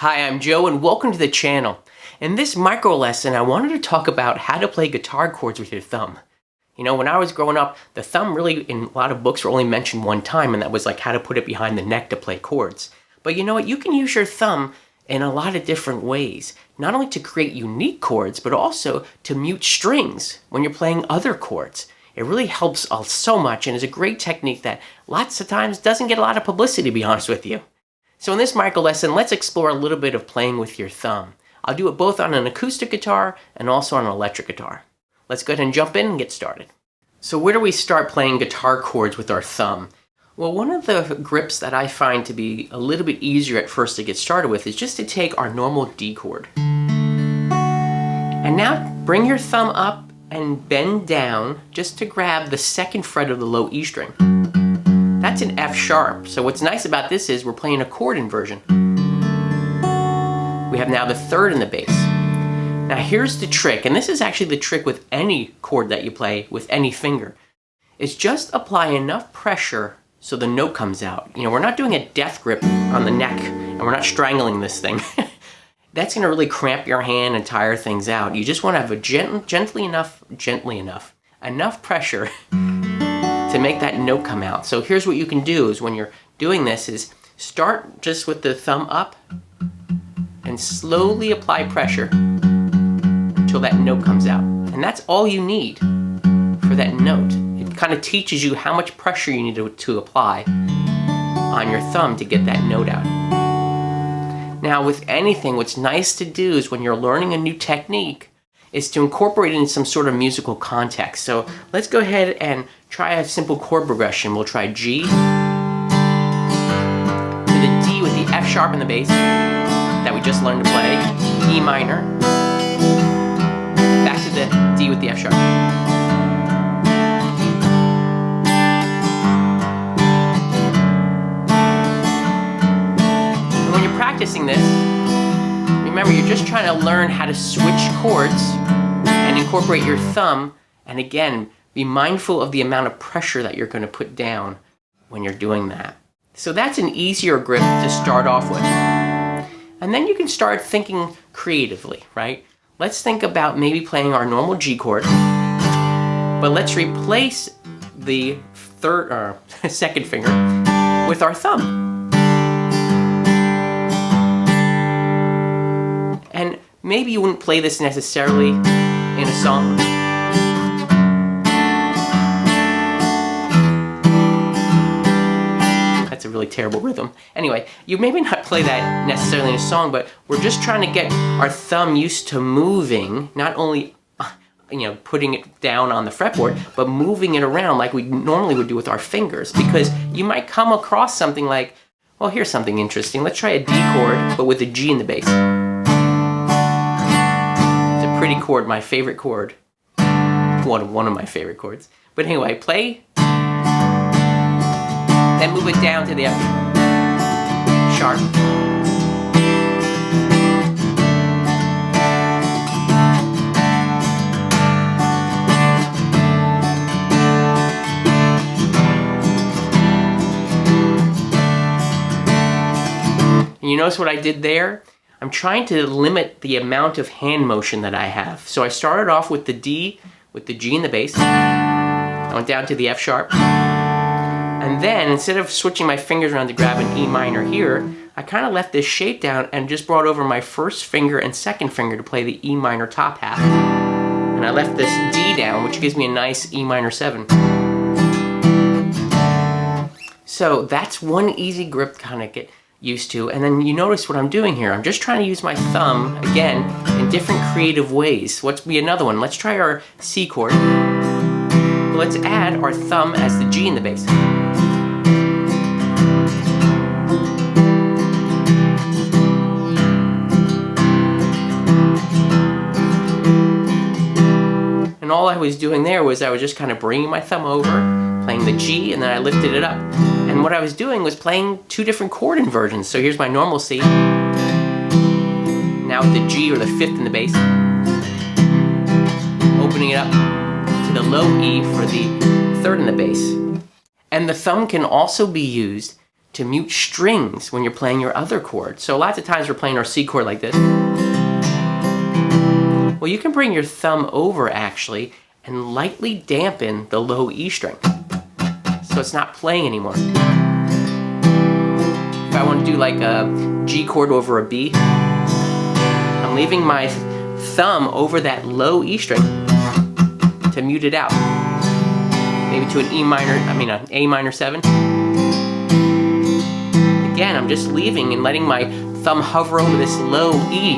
Hi, I'm Joe and welcome to the channel. In this micro lesson, I wanted to talk about how to play guitar chords with your thumb. You know, when I was growing up, the thumb really, in a lot of books, were only mentioned one time, and that was like how to put it behind the neck to play chords. But you know what? You can use your thumb in a lot of different ways. Not only to create unique chords, but also to mute strings when you're playing other chords. It really helps so much and is a great technique that lots of times doesn't get a lot of publicity, to be honest with you. So in this micro lesson, let's explore a little bit of playing with your thumb. I'll do it both on an acoustic guitar and also on an electric guitar. Let's go ahead and jump in and get started. So where do we start playing guitar chords with our thumb? Well, one of the grips that I find to be a little bit easier at first to get started with is just to take our normal D chord. And now bring your thumb up and bend down just to grab the second fret of the low E string. That's an F sharp, so what's nice about this is we're playing a chord inversion. We have now the third in the bass. Now here's the trick, and this is actually the trick with any chord that you play with any finger, is just apply enough pressure so the note comes out. You know, we're not doing a death grip on the neck, and we're not strangling this thing. That's gonna really cramp your hand and tire things out. You just wanna have a gently enough pressure to make that note come out. So here's what you can do is when you're doing this is start just with the thumb up and slowly apply pressure until that note comes out. And that's all you need for that note. It kind of teaches you how much pressure you need to apply on your thumb to get that note out. Now with anything, what's nice to do is when you're learning a new technique is to incorporate it in some sort of musical context. So let's go ahead and try a simple chord progression. We'll try G to the D with the F sharp in the bass that we just learned to play, E minor, back to the D with the F sharp. And when you're practicing this, remember, you're just trying to learn how to switch chords and incorporate your thumb, and again, be mindful of the amount of pressure that you're going to put down when you're doing that. So that's an easier grip to start off with. And then you can start thinking creatively, right? Let's think about maybe playing our normal G chord, but let's replace the second finger with our thumb. And maybe you wouldn't play this necessarily in a song. That's a really terrible rhythm. Anyway, you maybe not play that necessarily in a song, but we're just trying to get our thumb used to moving, not only putting it down on the fretboard, but moving it around like we normally would do with our fingers. Because you might come across something like, well, here's something interesting. Let's try a D chord, but with a G in the bass. Pretty chord, my favorite chord. One of my favorite chords. But anyway, play, then move it down to the F sharp. And you notice what I did there? I'm trying to limit the amount of hand motion that I have. So I started off with the D, with the G in the bass. I went down to the F sharp. And then, instead of switching my fingers around to grab an E minor here, I kind of left this shape down and just brought over my first finger and second finger to play the E minor top half. And I left this D down, which gives me a nice E minor 7. So that's one easy grip to kind of get used to. And then you notice what I'm doing here. I'm just trying to use my thumb, again, in different creative ways. Let's be another one. Let's try our C chord. Let's add our thumb as the G in the bass. And all I was doing there was I was just kind of bringing my thumb over, playing the G, and then I lifted it up. And what I was doing was playing two different chord inversions. So here's my normal C. Now with the G or the fifth in the bass. Opening it up to the low E for the third in the bass. And the thumb can also be used to mute strings when you're playing your other chord. So lots of times we're playing our C chord like this. Well, you can bring your thumb over actually and lightly dampen the low E string, so it's not playing anymore. If I want to do like a G chord over a B, I'm leaving my thumb over that low E string to mute it out. Maybe to an an A minor 7. Again, I'm just leaving and letting my thumb hover over this low E,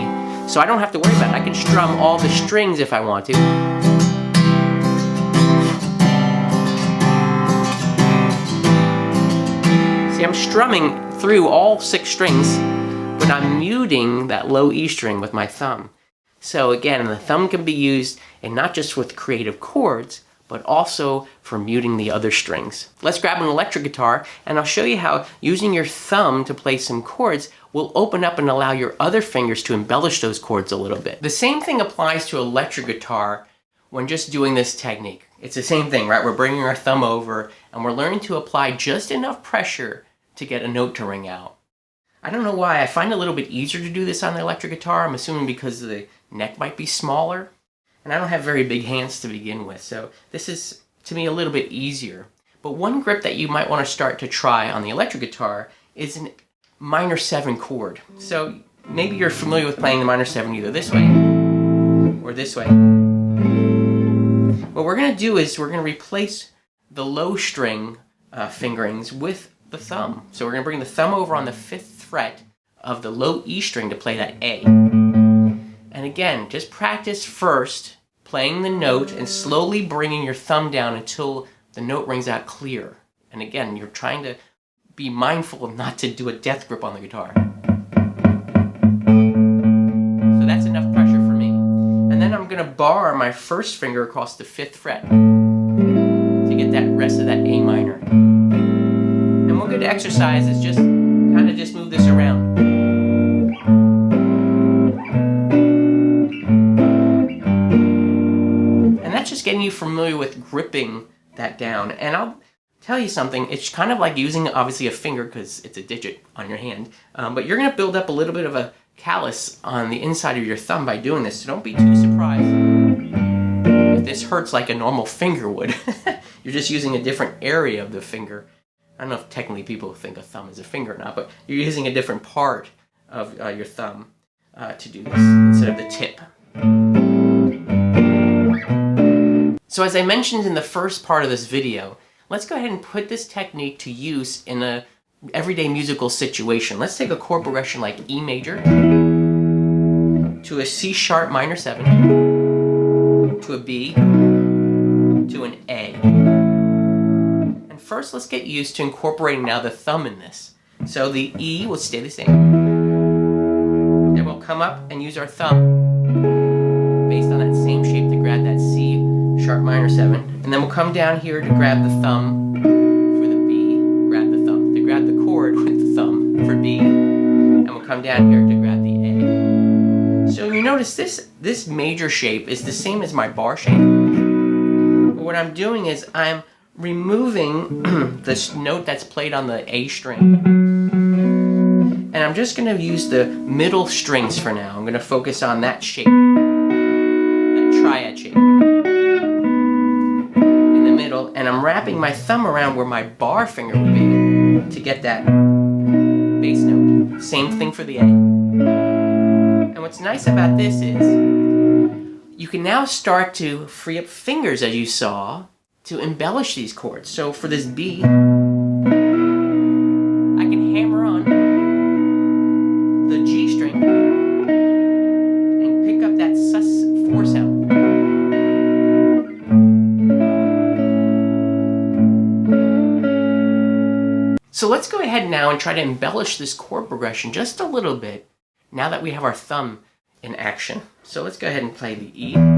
so I don't have to worry about it. I can strum all the strings if I want to. See, I'm strumming through all 6 strings, but I'm muting that low E string with my thumb. So again, the thumb can be used, and not just with creative chords, but also for muting the other strings. Let's grab an electric guitar, and I'll show you how using your thumb to play some chords will open up and allow your other fingers to embellish those chords a little bit. The same thing applies to electric guitar when just doing this technique. It's the same thing, right? We're bringing our thumb over, and we're learning to apply just enough pressure to get a note to ring out. I don't know why, I find it a little bit easier to do this on the electric guitar. I'm assuming because the neck might be smaller, and I don't have very big hands to begin with, so this is, to me, a little bit easier. But one grip that you might want to start to try on the electric guitar is a minor 7 chord. So maybe you're familiar with playing the minor 7 either this way or this way. What we're going to do is we're going to replace the low string fingerings with the thumb. So we're going to bring the thumb over on the 5th fret of the low E string to play that A. And again, just practice first playing the note and slowly bringing your thumb down until the note rings out clear. And again, you're trying to be mindful of not to do a death grip on the guitar. So that's enough pressure for me. And then I'm going to bar my first finger across the 5th fret to get that rest of that A minor. And one good exercise is just kind of just move this around. Just getting you familiar with gripping that down. And I'll tell you something, it's kind of like using obviously a finger because it's a digit on your hand, but you're going to build up a little bit of a callus on the inside of your thumb by doing this, so don't be too surprised if this hurts like a normal finger would. You're just using a different area of the finger. I don't know if technically people think a thumb is a finger or not, but you're using a different part of your thumb to do this instead of the tip. So as I mentioned in the first part of this video, let's go ahead and put this technique to use in a everyday musical situation. Let's take a chord progression like E major to a C sharp minor 7 to a B to an A. And first let's get used to incorporating now the thumb in this. So the E will stay the same. Then we'll come up and use our thumb based on that same shape to grab that C sharp minor 7, and then we'll come down here to grab the thumb for the B, grab the thumb, to grab the chord with the thumb for B, and we'll come down here to grab the A. So you notice this major shape is the same as my bar shape. But what I'm doing is I'm removing this note that's played on the A string, and I'm just going to use the middle strings for now. I'm going to focus on that shape, that triad shape. And I'm wrapping my thumb around where my bar finger would be to get that bass note. Same thing for the A. And what's nice about this is you can now start to free up fingers, as you saw, to embellish these chords. So for this B, I can hammer on the G string and pick up that sus4 sound. So let's go ahead now and try to embellish this chord progression just a little bit now that we have our thumb in action. So let's go ahead and play the E. I'm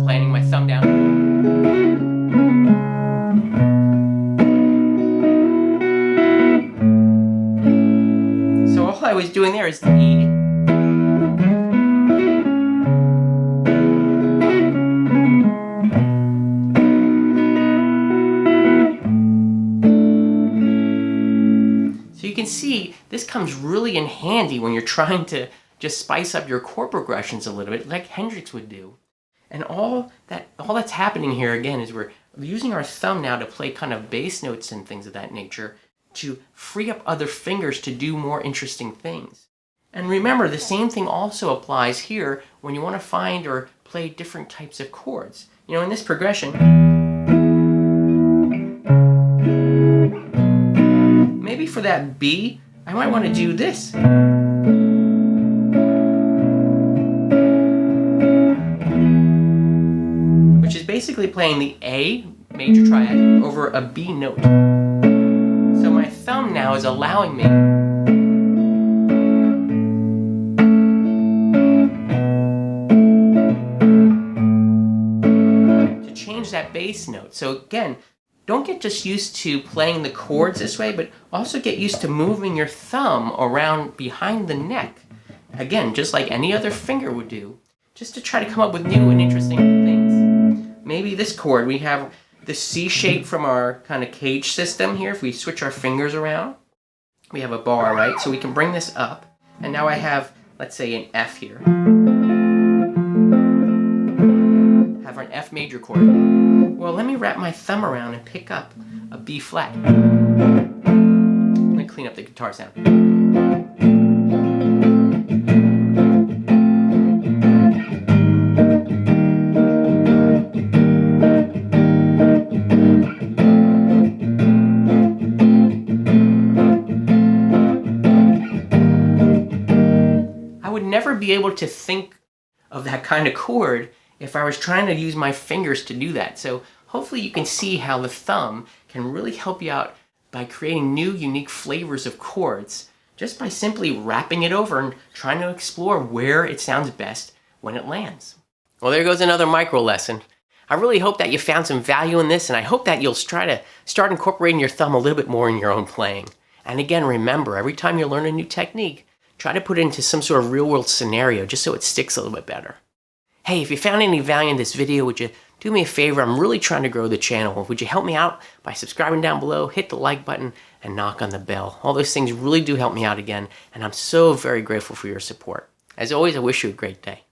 planting my thumb down. So all I was doing there is the E. So you can see this comes really in handy when you're trying to just spice up your chord progressions a little bit like Hendrix would do. And all that's happening here again is we're using our thumb now to play kind of bass notes and things of that nature to free up other fingers to do more interesting things. And remember, the same thing also applies here when you want to find or play different types of chords. You know, in this progression, maybe for that B, I might want to do this. Which is basically playing the A major triad over a B note. So my thumb now is allowing me to change that bass note. So again, don't get just used to playing the chords this way, but also get used to moving your thumb around behind the neck. Again, just like any other finger would do, just to try to come up with new and interesting things. Maybe this chord, we have the C shape from our kind of cage system here. If we switch our fingers around, we have a bar, right? So we can bring this up, and now I have, let's say, an F here. Have an F major chord. Well, let me wrap my thumb around and pick up a B flat. Let me clean up the guitar sound. Never be able to think of that kind of chord if I was trying to use my fingers to do that. So hopefully you can see how the thumb can really help you out by creating new unique flavors of chords just by simply wrapping it over and trying to explore where it sounds best when it lands. Well, there goes another micro lesson. I really hope that you found some value in this, and I hope that you'll try to start incorporating your thumb a little bit more in your own playing. And again, remember, every time you learn a new technique, try to put it into some sort of real-world scenario just so it sticks a little bit better. Hey, if you found any value in this video, would you do me a favor? I'm really trying to grow the channel. Would you help me out by subscribing down below, hit the like button, and knock on the bell? All those things really do help me out again, and I'm so very grateful for your support. As always, I wish you a great day.